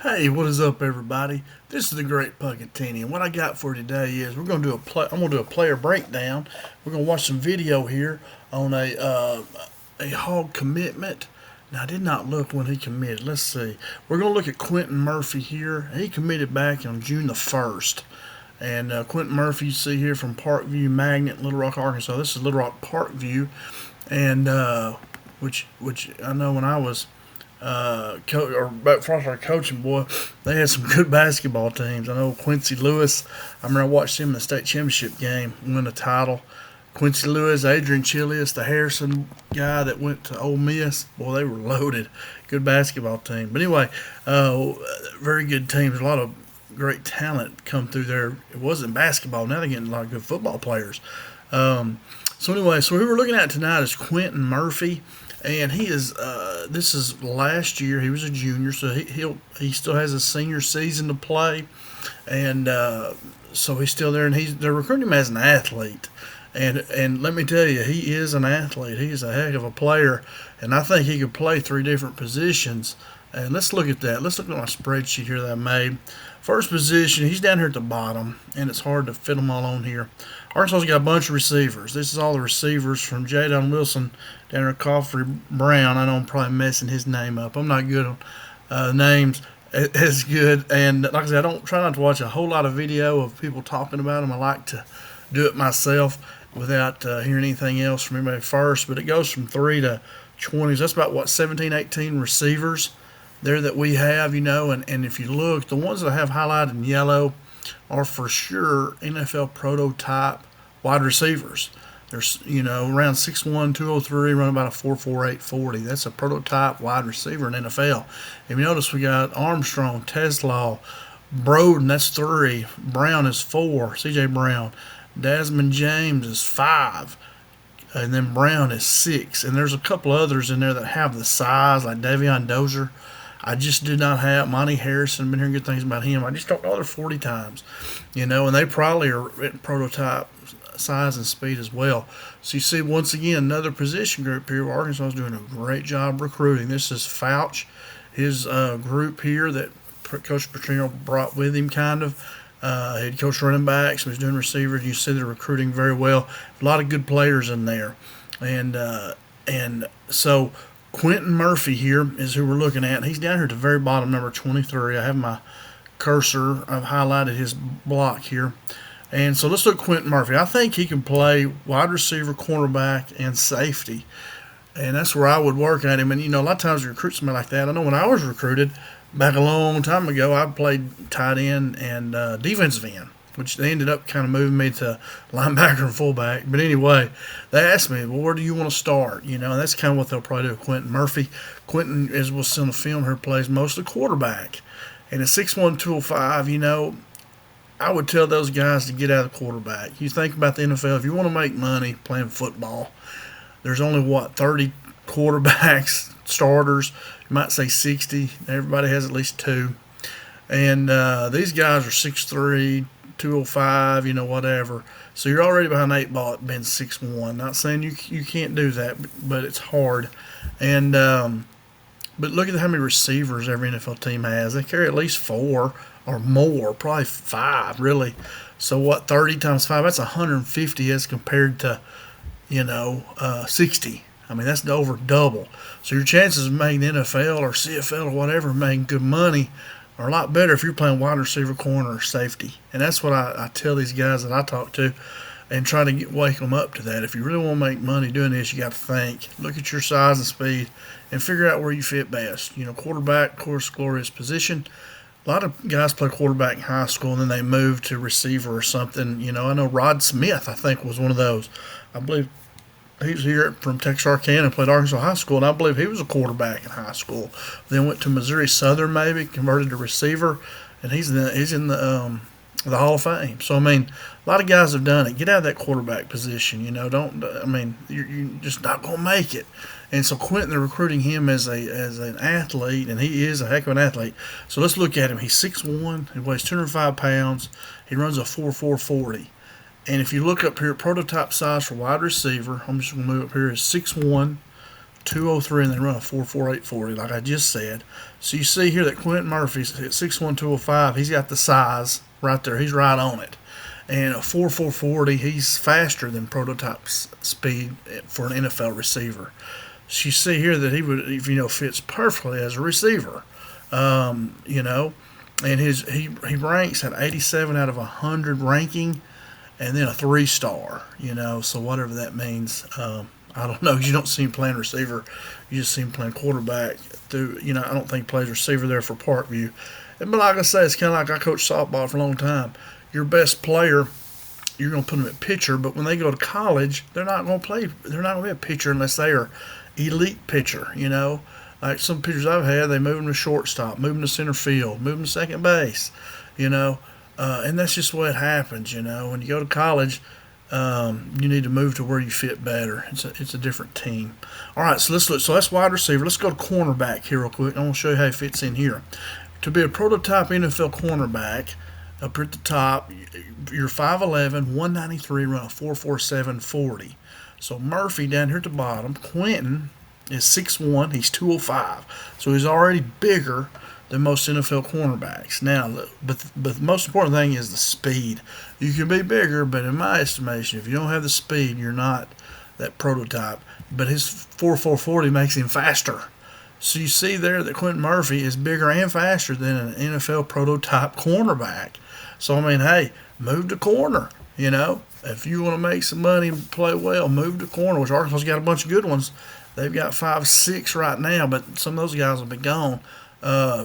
Hey, what is up, everybody? This is the Great Puckettini, and what I got for today is we're going to do a play. I'm going to do a player breakdown. We're going to watch some video here on a hog commitment. Now, I did not look when he committed. Let's see. We're going to look at Quentin Murphy here. He committed back on June the 1st. And Quentin Murphy, you see here from Parkview Magnet, Little Rock, Arkansas. This is Little Rock Parkview, and which I know when I was or back before I started coaching, boy, they had some good basketball teams. I know Quincy Lewis. I remember I watched him in the state championship game win a title. Quincy Lewis, Adrian Chilius, the Harrison guy that went to Ole Miss. Boy, they were loaded. Good basketball team. But anyway, very good teams. A lot of great talent come through there. It wasn't basketball. Now they're getting a lot of good football players. So anyway, so who we're looking at tonight is Quentin Murphy, and he is. This is last year. He was a junior, so he still has a senior season to play, and so he's still there. And they're recruiting him as an athlete, and let me tell you, he is an athlete. He is a heck of a player, and I think he could play three different positions. And let's look at that. Let's look at my spreadsheet here that I made. First position, he's down here at the bottom, and it's hard to fit them all on here. Arkansas's got a bunch of receivers. This is all the receivers from Jadon Wilson down there, Coffrey Brown. I know I'm probably messing his name up. I'm not good on names as good. And like I said, I don't try not to watch a whole lot of video of people talking about them. I like to do it myself without hearing anything else from anybody first. But it goes from 3 to 20s. That's about, what, 17, 18 receivers there that we have, and if you look, the ones that I have highlighted in yellow are for sure NFL prototype wide receivers. There's, around 6'1", 203, run about a 4.48 40. That's a prototype wide receiver in NFL. If you notice, we got Armstrong, Teslaw, Broden, that's 3. Brown is 4, C.J. Brown. Desmond James is 5. And then Brown is 6. And there's a couple others in there that have the size, like Davion Dozier. I just did not have Monty Harrison. Been hearing good things about him. I just talked to other 40 times, and they probably are at prototype size and speed as well. So you see, once again, another position group here where Arkansas is doing a great job recruiting. This is Fouch, his group here that Coach Petrino brought with him, kind of. Head coach running backs, so he's doing receivers. You see they're recruiting very well. A lot of good players in there, and so Quentin Murphy here is who we're looking at. He's down here at the very bottom, number 23. I have my cursor. I've highlighted his block here. And so let's look at Quentin Murphy. I think he can play wide receiver, cornerback, and safety. And that's where I would work at him. And, a lot of times you recruit somebody like that. I know when I was recruited back a long time ago, I played tight end and defensive end, which they ended up kind of moving me to linebacker and fullback. But anyway, they asked me, well, where do you want to start? And that's kind of what they'll probably do with Quentin Murphy. Quentin, as we'll see on the film here, plays mostly quarterback. And at 6'1", 205, I would tell those guys to get out of the quarterback. You think about the NFL, if you want to make money playing football, there's only, 30 quarterbacks, starters. You might say 60. Everybody has at least 2. And these guys are 6'3", 205, whatever. So you're already behind 8 ball at being 6'1". Not saying you can't do that, but it's hard. And but look at how many receivers every NFL team has. They carry at least 4 or more, probably 5, really. So 30 times 5, that's 150 as compared to, 60. I mean, that's over double. So your chances of making the NFL or CFL or whatever, making good money, are a lot better if you're playing wide receiver, corner, or safety. And that's what I tell these guys that I talk to and try to wake them up to that. If you really want to make money doing this, you got to think. Look at your size and speed and figure out where you fit best. Quarterback, of course, glorious position. A lot of guys play quarterback in high school and then they move to receiver or something. I know Rod Smith, I think, was one of those. I believe he was here from Texarkana and played Arkansas High School, and I believe he was a quarterback in high school. Then went to Missouri Southern, maybe converted to receiver, and he's in the Hall of Fame. So I mean, a lot of guys have done it. Get out of that quarterback position. You're just not gonna make it. And so Quentin, they're recruiting him as an athlete, and he is a heck of an athlete. So let's look at him. He's 6'1", he weighs 205 pounds. He runs a 4.4 40. And if you look up here, prototype size for wide receiver, I'm just going to move up here, is 6'1", 203, and they run a 4.48 40, like I just said. So you see here that Quentin Murphy's at 6'1", 205. He's got the size right there. He's right on it. And a 4.4 40, he's faster than prototype speed for an NFL receiver. So you see here that he would, fits perfectly as a receiver. You know, and he ranks at 87 out of 100 ranking, and then a 3-star. So whatever that means. I don't know. You don't see him playing receiver. You just see him playing quarterback. I don't think he plays receiver there for Parkview. But like I say, it's kind of like I coached softball for a long time. Your best player, you're going to put them at pitcher, but when they go to college, they're not going to play. They're not going to be a pitcher unless they are elite pitcher. Like some pitchers I've had, they move them to shortstop, move them to center field, move them to second base. And that's just what happens. When you go to college, you need to move to where you fit better. It's a different team. All right, so let's look. So that's wide receiver. Let's go to cornerback here real quick. I want to show you how he fits in here. To be a prototype NFL cornerback, up at the top, you're 5'11", 193, run a 4.47 40. So Murphy down here at the bottom. Quentin is 6'1", he's 205. So he's already bigger than most NFL cornerbacks. Now, but the most important thing is the speed. You can be bigger, but in my estimation, if you don't have the speed, you're not that prototype. But his 4.4 40 makes him faster. So you see there that Quentin Murphy is bigger and faster than an NFL prototype cornerback. So, I mean, hey, move to corner. If you want to make some money and play well, move to corner, which Arkansas's got a bunch of good ones. They've got 5, 6 right now, but some of those guys will be gone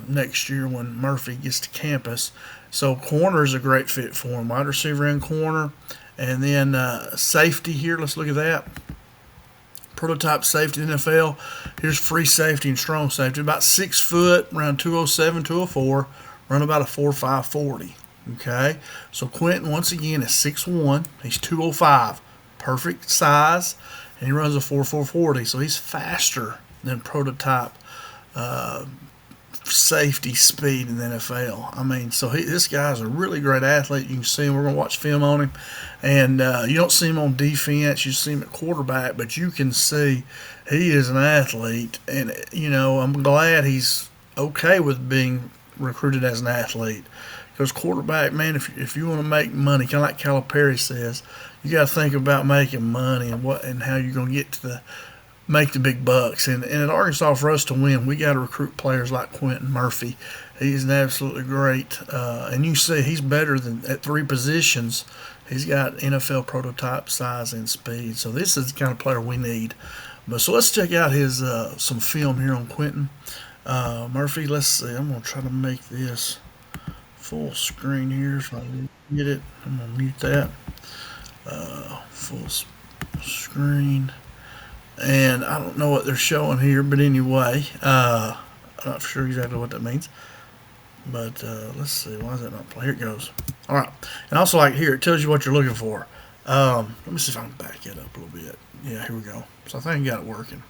next year when Murphy gets to campus. So corner is a great fit for him. Wide receiver and corner. And then safety here. Let's look at that. Prototype safety in the NFL. Here's free safety and strong safety. About 6 foot, around 207, 204. Run about a 4.5 40. Okay. So Quentin, once again, is 6'1". He's 205. Perfect size. And he runs a 4.4 40. So he's faster than prototype safety speed in the NFL. I mean, so this guy's a really great athlete. You can see him. We're going to watch film on him. And you don't see him on defense. You see him at quarterback. But you can see he is an athlete. And, I'm glad he's okay with being recruited as an athlete. Because quarterback, man, if you want to make money, kind of like Calipari says, you got to think about making money and how you're going to get to make the big bucks. And at Arkansas, for us to win, we got to recruit players like Quentin Murphy. He's an absolutely great. And you see he's better than at 3 positions. He's got NFL prototype size and speed. So this is the kind of player we need. But so let's check out his some film here on Quentin Murphy. Let's see. I'm going to try to make this full screen here if I can get it. I'm going to mute that. Full screen. And I don't know what they're showing here, but anyway, I'm not sure exactly what that means. But let's see. Why is that not playing? Here it goes. All right. And also, like here, it tells you what you're looking for. Let me see if I can back it up a little bit. Yeah, here we go. So I think I got it working.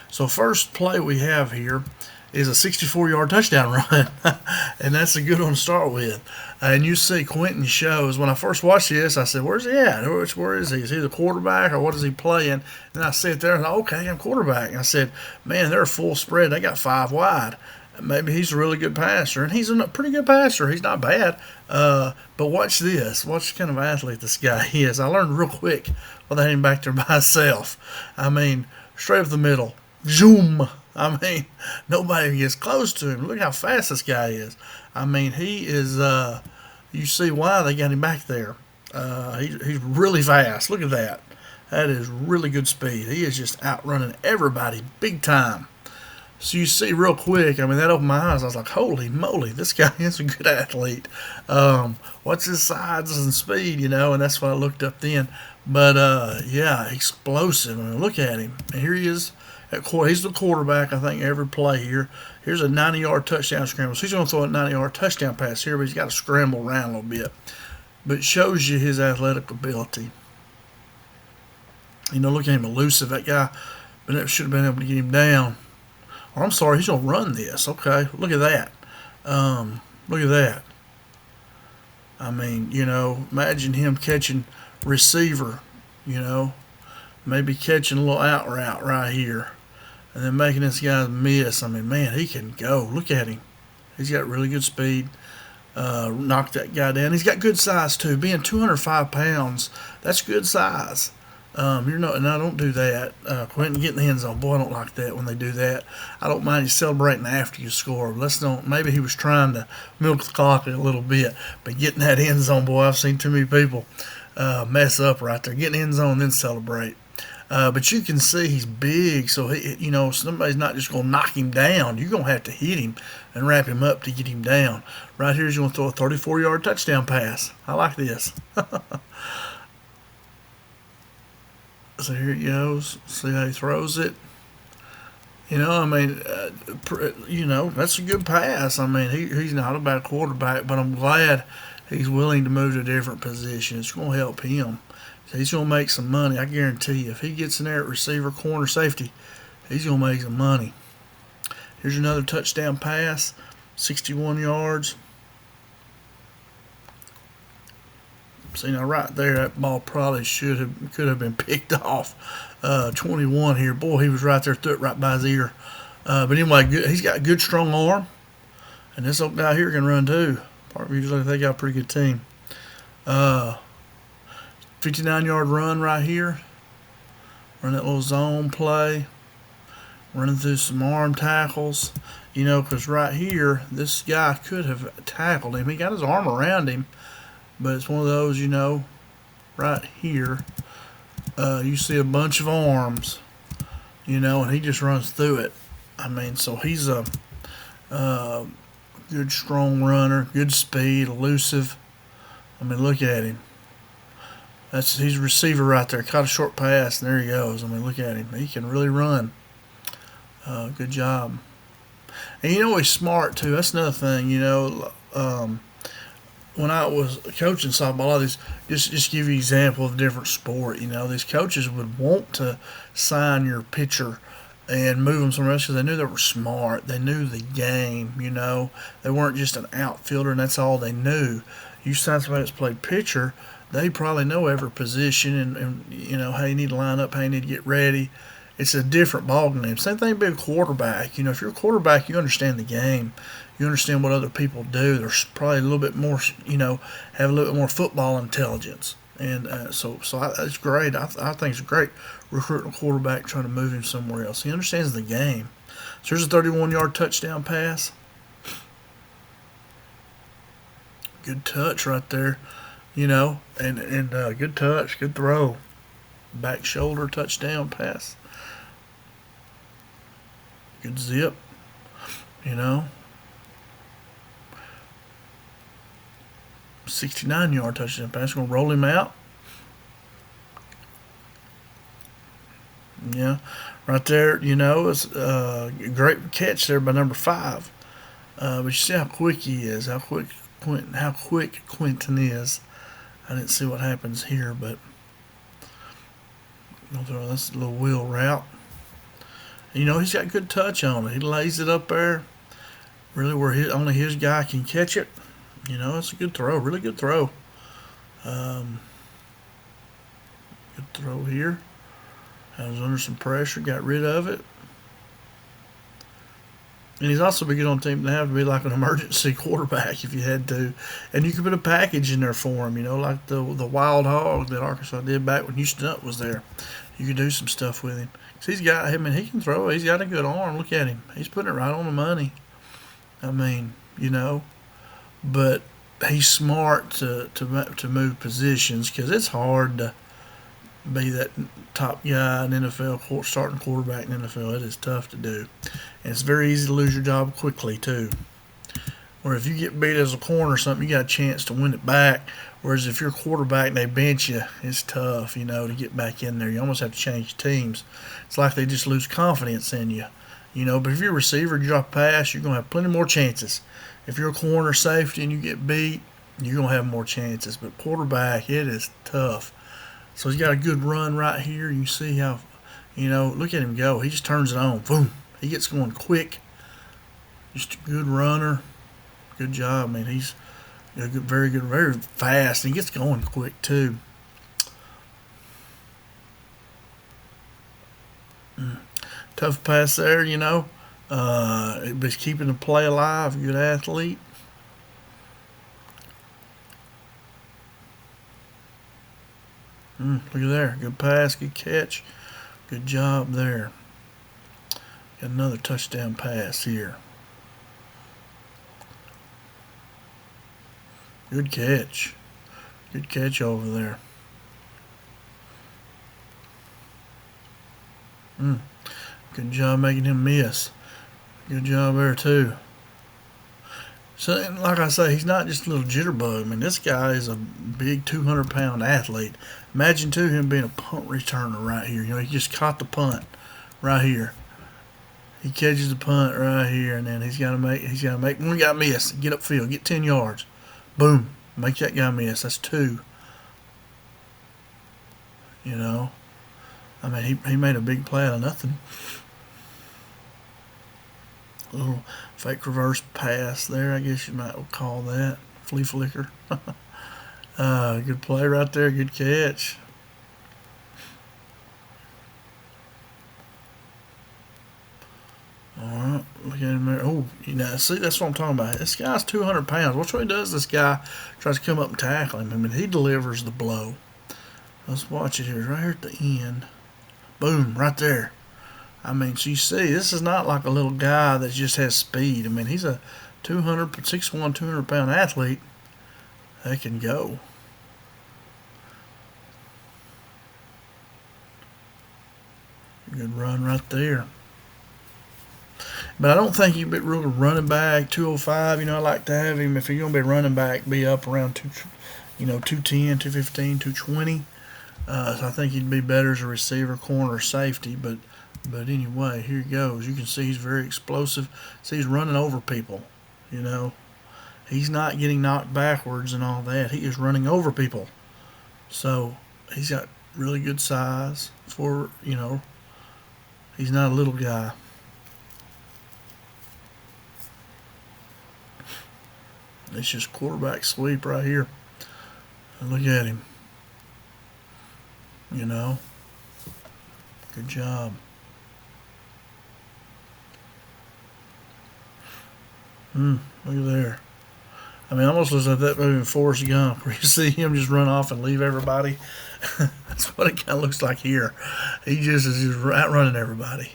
So first play we have here is a 64-yard touchdown run. And that's a good one to start with. And you see Quentin shows. When I first watched this, I said, where's he at? Where is he? Is he the quarterback or what is he playing? And I sit there and I thought, okay, I'm quarterback. And I said, man, they're full spread. They got 5 wide. Maybe he's a really good passer. And he's a pretty good passer. He's not bad. But watch this. Watch the kind of athlete this guy is. I learned real quick when I had him back there by himself. I mean, straight up the middle. Zoom. I mean, nobody gets close to him. Look how fast this guy is. I mean, he is, you see why they got him back there. He's really fast. Look at that. That is really good speed. He is just outrunning everybody big time. So you see real quick, I mean, that opened my eyes. I was like, holy moly, this guy is a good athlete. What's his size and speed, and that's what I looked up then. But, yeah, explosive. I mean, look at him. And here he is. He's the quarterback, I think, every play here. Here's a 90-yard touchdown scramble. So he's going to throw a 90-yard touchdown pass here, but he's got to scramble around a little bit. But it shows you his athletic ability. Look at him, elusive, that guy. But that should have been able to get him down. Or I'm sorry, he's going to run this. Okay, look at that. Look at that. I mean, imagine him catching receiver, maybe catching a little out route right here. and then making this guy miss. I mean, man, he can go. Look at him. He's got really good speed. Knocked that guy down. He's got good size too. Being 205 pounds, that's good size. You're not, and I don't do that. Quentin, get in the end zone. Boy, I don't like that when they do that. I don't mind you celebrating after you score. Let's don't. Maybe he was trying to milk the clock a little bit, but getting that end zone, boy, I've seen too many people mess up right there. Get in the end zone, and then celebrate. But you can see he's big, so somebody's not just gonna knock him down. You're gonna have to hit him and wrap him up to get him down. Right here, he's gonna throw a 34-yard touchdown pass. I like this. So here he goes. See how he throws it. That's a good pass. I mean, he's not a bad quarterback, but I'm glad he's willing to move to a different position. It's going to help him. He's going to make some money. I guarantee you. If he gets in there at receiver, corner, safety, he's going to make some money. Here's another touchdown pass, 61 yards. See, now right there, that ball probably could have been picked off. 21 here. Boy, he was right there, threw it right by his ear. But anyway, he's got a good, strong arm. And this old guy here can run too. Usually they got a pretty good team. 59-yard run right here. Run that little zone play. Running through some arm tackles. Because right here, this guy could have tackled him. He got his arm around him. But it's one of those, right here, you see a bunch of arms, and he just runs through it. I mean, so he's a good, strong runner, good speed, elusive. I mean, look at him. He's a receiver right there. Caught a short pass, and there he goes. I mean, look at him. He can really run. Good job. And he's smart, too. That's another thing, when I was coaching softball, a lot of these, just give you an example of a different sport. These coaches would want to sign your pitcher and move them somewhere else because they knew they were smart. They knew the game. They weren't just an outfielder and that's all they knew. You sign somebody that's played pitcher, they probably know every position and how you need to line up, how you need to get ready. It's a different ball game. Same thing being a quarterback. If you're a quarterback, you understand the game. You understand what other people do. There's probably a little bit more, have a little bit more football intelligence. And so it's great. I think it's great recruiting a quarterback, trying to move him somewhere else. He understands the game. So here's a 31-yard touchdown pass. Good touch right there, and good touch, good throw. Back shoulder touchdown pass. Good zip, 69-yard touchdown pass. Going to roll him out. Yeah, right there, it's a great catch there by number 5. But you see how quick he is, how quick Quentin is. I didn't see what happens here, but that's a little wheel route. He's got good touch on it. He lays it up there, really where only his guy can catch it. It's a good throw, really good throw. Good throw here. I was under some pressure, got rid of it. And he's also been good on the team to have to be like an emergency quarterback if you had to. And you could put a package in there for him, like the wild hog that Arkansas did back when Houston Up was there. You could do some stuff with him. He can throw. He's got a good arm. Look at him. He's putting it right on the money. I mean, but he's smart to move positions because it's hard to be that top guy in NFL, starting quarterback in NFL. It is tough to do. And it's very easy to lose your job quickly, too. Or if you get beat as a corner or something, you got a chance to win it back. Whereas if you're a quarterback and they bench you, it's tough, to get back in there. You almost have to change teams. It's like they just lose confidence in you. But if you're a receiver and you drop a pass, you're going to have plenty more chances. If you're a corner safety and you get beat, you're going to have more chances. But quarterback, it is tough. So he's got a good run right here. You see how, look at him go. He just turns it on. Boom. He gets going quick. Just a good runner. Good job, man. He's very good, very fast. He gets going quick, too. Tough pass there, It was keeping the play alive. Good athlete. Look at there. Good pass, good catch. Good job there. Got another touchdown pass here. Good catch. Good catch over there. Good job making him miss. Good job there too. So, like I say, he's not just a little jitterbug. I mean, this guy is a big 200-pound athlete. Imagine too him being a punt returner right here. He just caught the punt right here. He catches the punt right here, and then he's got to make one guy miss. Get upfield, get 10 yards. Boom, make that guy miss. That's 2. I mean, he made a big play out of nothing. A little fake reverse pass there, I guess you might call that. Flea flicker. Good play right there. Good catch. All right, look at him there. Oh, see, that's what I'm talking about. This guy's 200 pounds. Watch what he does. This guy tries to come up and tackle him. I mean, he delivers the blow. Let's watch it here. Right here at the end. Boom, right there. I mean, so you see, this is not like a little guy that just has speed. I mean, he's a 6'1", 200-pound athlete that can go. Good run right there. But I don't think he'd be really running back 205. I like to have him, if you're going to be running back, be up around 210, 215, 220. So I think he'd be better as a receiver, corner, safety. But anyway, here he goes. You can see he's very explosive. See, he's running over people. He's not getting knocked backwards and all that. He is running over people. So he's got really good size for, he's not a little guy. It's just quarterback sweep right here. And look at him. Good job. Look at there. I mean, almost looks like that movie in Forrest Gump, where you see him just run off and leave everybody. That's what it kind of looks like here. He just is just outrunning everybody.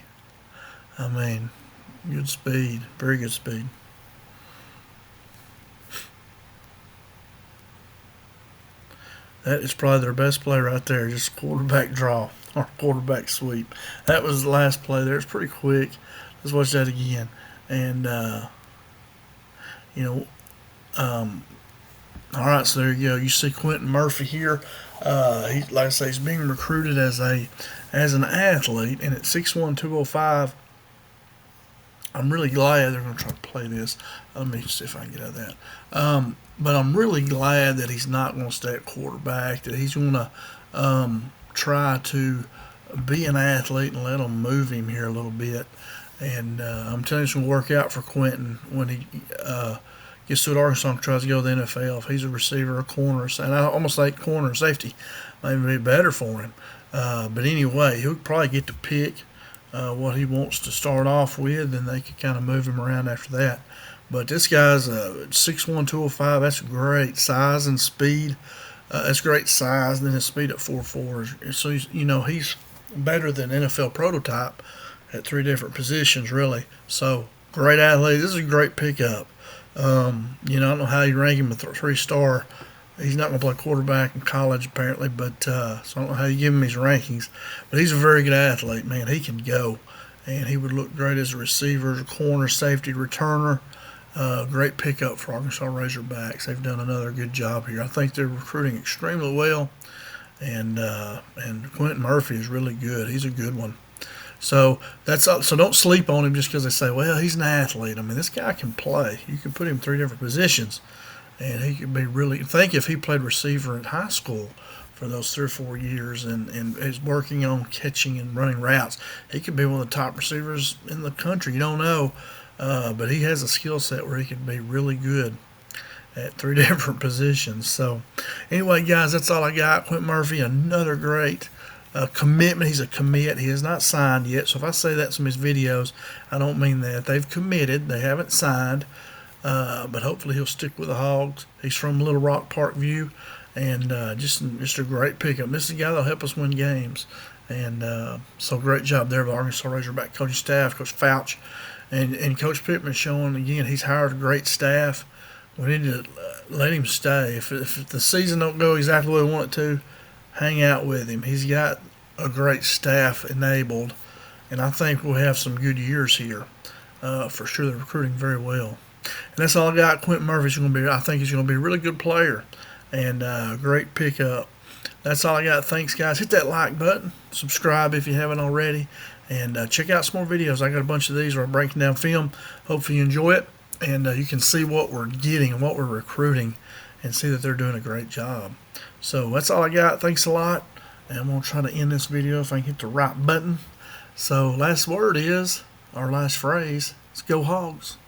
I mean, good speed, very good speed. That is probably their best play right there, just quarterback draw or quarterback sweep. That was the last play there. It's pretty quick. Let's watch that again. And, all right, so there you go. You see Quentin Murphy here. Like I say, he's being recruited as an athlete, and at 6'1", 205, I'm really glad they're going to try to play this. Let me see if I can get out of that. But I'm really glad that he's not going to stay at quarterback, that he's going to try to be an athlete and let them move him here a little bit. And I'm telling you, it's going to work out for Quentin when he gets to Arkansas and tries to go to the NFL. If he's a receiver, a corner, and I almost like corner and safety, maybe be better for him. But anyway, he'll probably get to pick what he wants to start off with, and they could kind of move him around after that. But this guy's 6'1", 205. That's great size and speed. That's great size. Then his speed at 4.4. So he's better than NFL prototype at 3 different positions, really. So great athlete. This is a great pickup. I don't know how you rank him a 3-star. He's not going to play quarterback in college, apparently, but so I don't know how you give him his rankings. But he's a very good athlete, man. He can go, and he would look great as a receiver, a corner, safety, returner. Great pickup for Arkansas Razorbacks. They've done another good job here. I think they're recruiting extremely well, and Quentin Murphy is really good. He's a good one. So so don't sleep on him just because they say, well, he's an athlete. I mean, this guy can play. You can put him in 3 different positions, and he could be really. Think if he played receiver in high school for those 3 or 4 years and is working on catching and running routes, he could be one of the top receivers in the country. You don't know. But he has a skill set where he can be really good at 3 different positions. So, anyway, guys, that's all I got. Quentin Murphy, another great commitment. He's a commit. He has not signed yet. So if I say that's in his videos, I don't mean that. They've committed. They haven't signed. But hopefully he'll stick with the Hogs. He's from Little Rock, Parkview, and just a great pickup. This is a guy that'll help us win games. And so great job there by Arkansas Razorback coaching staff, Coach Fouch, and Coach Pittman showing again he's hired a great staff. We need to let him stay. If the season don't go exactly the way we want it to, hang out with him. He's got a great staff enabled, and I think we'll have some good years here. For sure, they're recruiting very well. And that's all I got. Quentin Murphy's going to be, I think he's going to be a really good player and great pickup. That's all I got. Thanks, guys. Hit that like button. Subscribe if you haven't already. And check out some more videos. I got a bunch of these where I'm breaking down film. Hopefully you enjoy it. And you can see what we're getting and what we're recruiting and see that they're doing a great job. So that's all I got. Thanks a lot. And I'm going to try to end this video if I can hit the right button. So last word is, our last phrase, let's go Hogs.